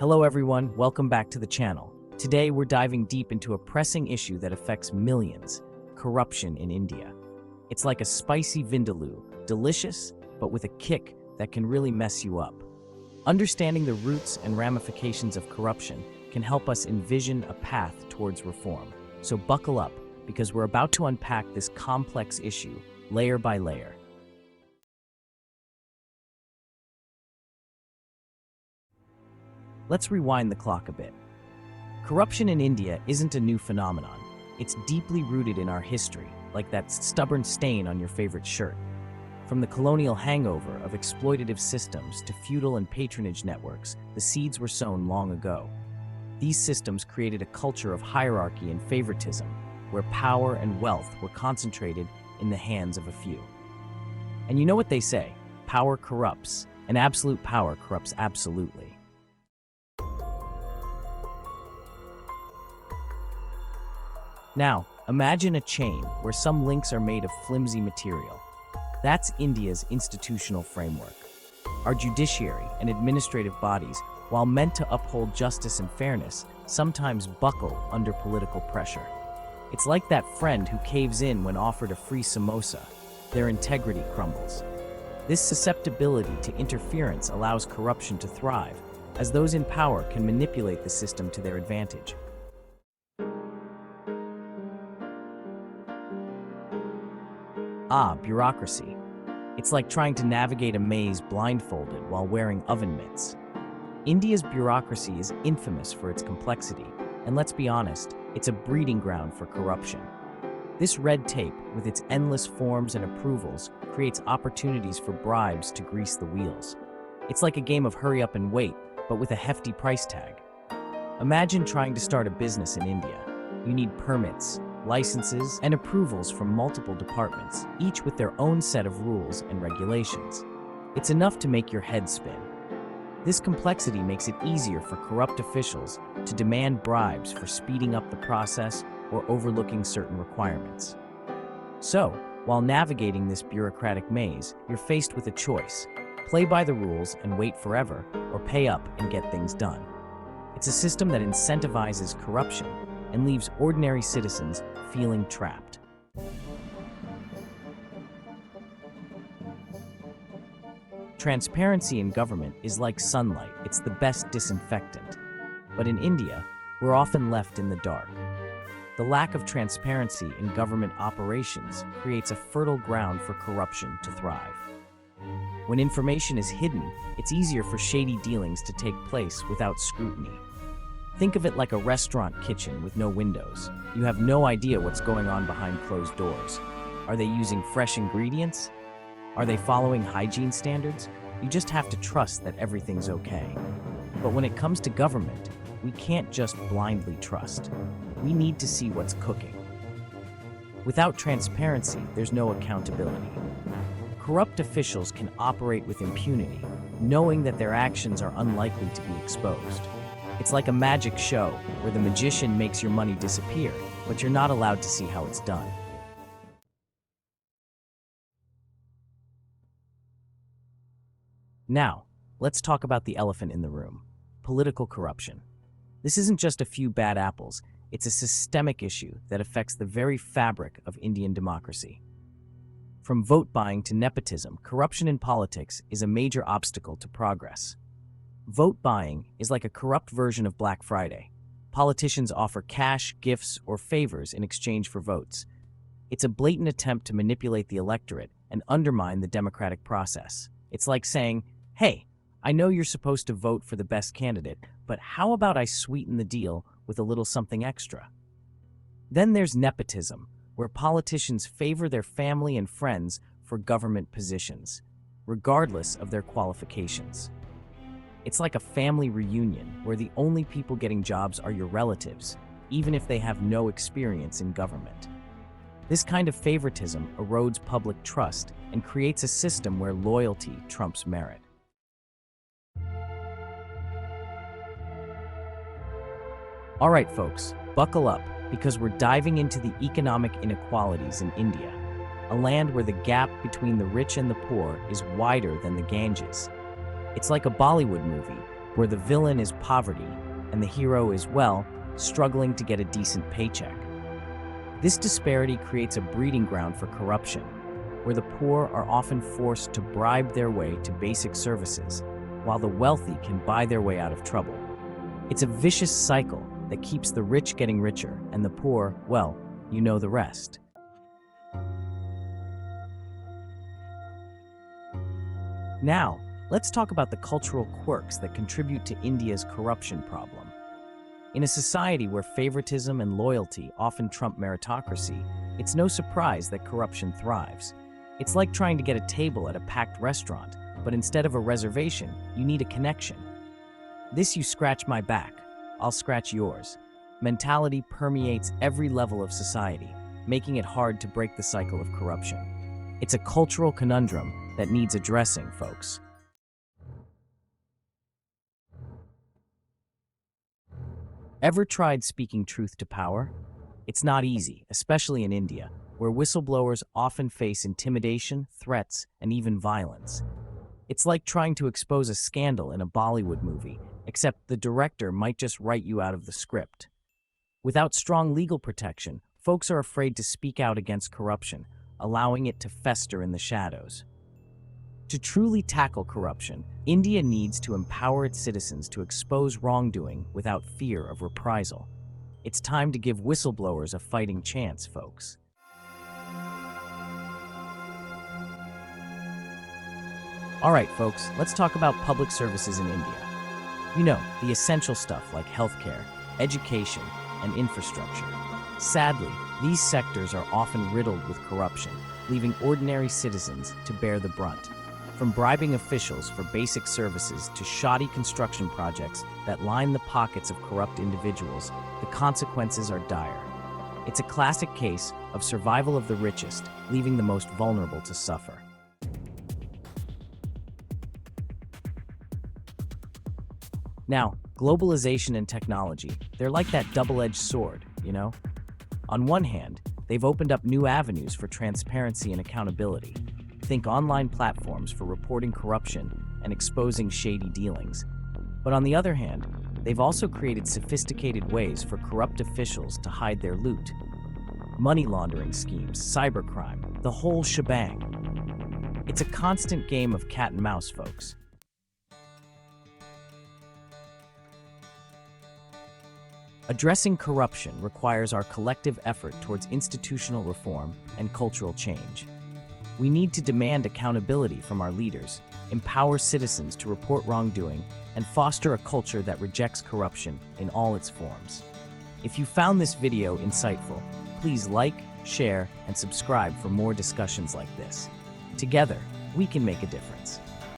Hello everyone, welcome back to the channel. Today we're diving deep into a pressing issue that affects millions: corruption in India. It's like a spicy vindaloo, delicious, but with a kick that can really mess you up. Understanding the roots and ramifications of corruption can help us envision a path towards reform. So buckle up, because we're about to unpack this complex issue, layer by layer. Let's rewind the clock a bit. Corruption in India isn't a new phenomenon. It's deeply rooted in our history, like that stubborn stain on your favorite shirt. From the colonial hangover of exploitative systems to feudal and patronage networks, the seeds were sown long ago. These systems created a culture of hierarchy and favoritism, where power and wealth were concentrated in the hands of a few. And you know what they say, power corrupts, and absolute power corrupts absolutely. Now, imagine a chain where some links are made of flimsy material. That's India's institutional framework. Our judiciary and administrative bodies, while meant to uphold justice and fairness, sometimes buckle under political pressure. It's like that friend who caves in when offered a free samosa. Their integrity crumbles. This susceptibility to interference allows corruption to thrive, as those in power can manipulate the system to their advantage. Bureaucracy. It's like trying to navigate a maze blindfolded while wearing oven mitts. India's bureaucracy is infamous for its complexity, and let's be honest, it's a breeding ground for corruption. This red tape, with its endless forms and approvals, creates opportunities for bribes to grease the wheels. It's like a game of hurry up and wait, but with a hefty price tag. Imagine trying to start a business in India. You need permits, licenses, and approvals from multiple departments, each with their own set of rules and regulations. It's enough to make your head spin. This complexity makes it easier for corrupt officials to demand bribes for speeding up the process or overlooking certain requirements. So, while navigating this bureaucratic maze, you're faced with a choice: play by the rules and wait forever, or pay up and get things done. It's a system that incentivizes corruption and leaves ordinary citizens feeling trapped. Transparency in government is like sunlight. It's the best disinfectant. But in India, we're often left in the dark. The lack of transparency in government operations creates a fertile ground for corruption to thrive. When information is hidden, it's easier for shady dealings to take place without scrutiny. Think of it like a restaurant kitchen with no windows. You have no idea what's going on behind closed doors. Are they using fresh ingredients? Are they following hygiene standards? You just have to trust that everything's okay. But when it comes to government, we can't just blindly trust. We need to see what's cooking. Without transparency, there's no accountability. Corrupt officials can operate with impunity, knowing that their actions are unlikely to be exposed. It's like a magic show where the magician makes your money disappear, but you're not allowed to see how it's done. Now, let's talk about the elephant in the room: political corruption. This isn't just a few bad apples, it's a systemic issue that affects the very fabric of Indian democracy. From vote buying to nepotism, corruption in politics is a major obstacle to progress. Vote buying is like a corrupt version of Black Friday. Politicians offer cash, gifts, or favors in exchange for votes. It's a blatant attempt to manipulate the electorate and undermine the democratic process. It's like saying, "Hey, I know you're supposed to vote for the best candidate, but how about I sweeten the deal with a little something extra?" Then there's nepotism, where politicians favor their family and friends for government positions, regardless of their qualifications. It's like a family reunion where the only people getting jobs are your relatives, even if they have no experience in government. This kind of favoritism erodes public trust and creates a system where loyalty trumps merit. All right, folks, buckle up, because we're diving into the economic inequalities in India, a land where the gap between the rich and the poor is wider than the Ganges. It's like a Bollywood movie, where the villain is poverty and the hero is, well, struggling to get a decent paycheck. This disparity creates a breeding ground for corruption, where the poor are often forced to bribe their way to basic services, while the wealthy can buy their way out of trouble. It's a vicious cycle that keeps the rich getting richer and the poor, well, you know the rest. Now, let's talk about the cultural quirks that contribute to India's corruption problem. In a society where favoritism and loyalty often trump meritocracy, it's no surprise that corruption thrives. It's like trying to get a table at a packed restaurant, but instead of a reservation, you need a connection. This "you scratch my back, I'll scratch yours" mentality permeates every level of society, making it hard to break the cycle of corruption. It's a cultural conundrum that needs addressing, folks. Ever tried speaking truth to power? It's not easy, especially in India, where whistleblowers often face intimidation, threats, and even violence. It's like trying to expose a scandal in a Bollywood movie, except the director might just write you out of the script. Without strong legal protection, folks are afraid to speak out against corruption, allowing it to fester in the shadows. To truly tackle corruption, India needs to empower its citizens to expose wrongdoing without fear of reprisal. It's time to give whistleblowers a fighting chance, folks. All right, folks, let's talk about public services in India. You know, the essential stuff like healthcare, education, and infrastructure. Sadly, these sectors are often riddled with corruption, leaving ordinary citizens to bear the brunt. From bribing officials for basic services to shoddy construction projects that line the pockets of corrupt individuals, the consequences are dire. It's a classic case of survival of the richest, leaving the most vulnerable to suffer. Now, globalization and technology, they're like that double-edged sword, you know? On one hand, they've opened up new avenues for transparency and accountability. Think online platforms for reporting corruption and exposing shady dealings. But on the other hand, they've also created sophisticated ways for corrupt officials to hide their loot. Money laundering schemes, cybercrime, the whole shebang. It's a constant game of cat and mouse, folks. Addressing corruption requires our collective effort towards institutional reform and cultural change. We need to demand accountability from our leaders, empower citizens to report wrongdoing, and foster a culture that rejects corruption in all its forms. If you found this video insightful, please like, share, and subscribe for more discussions like this. Together, we can make a difference.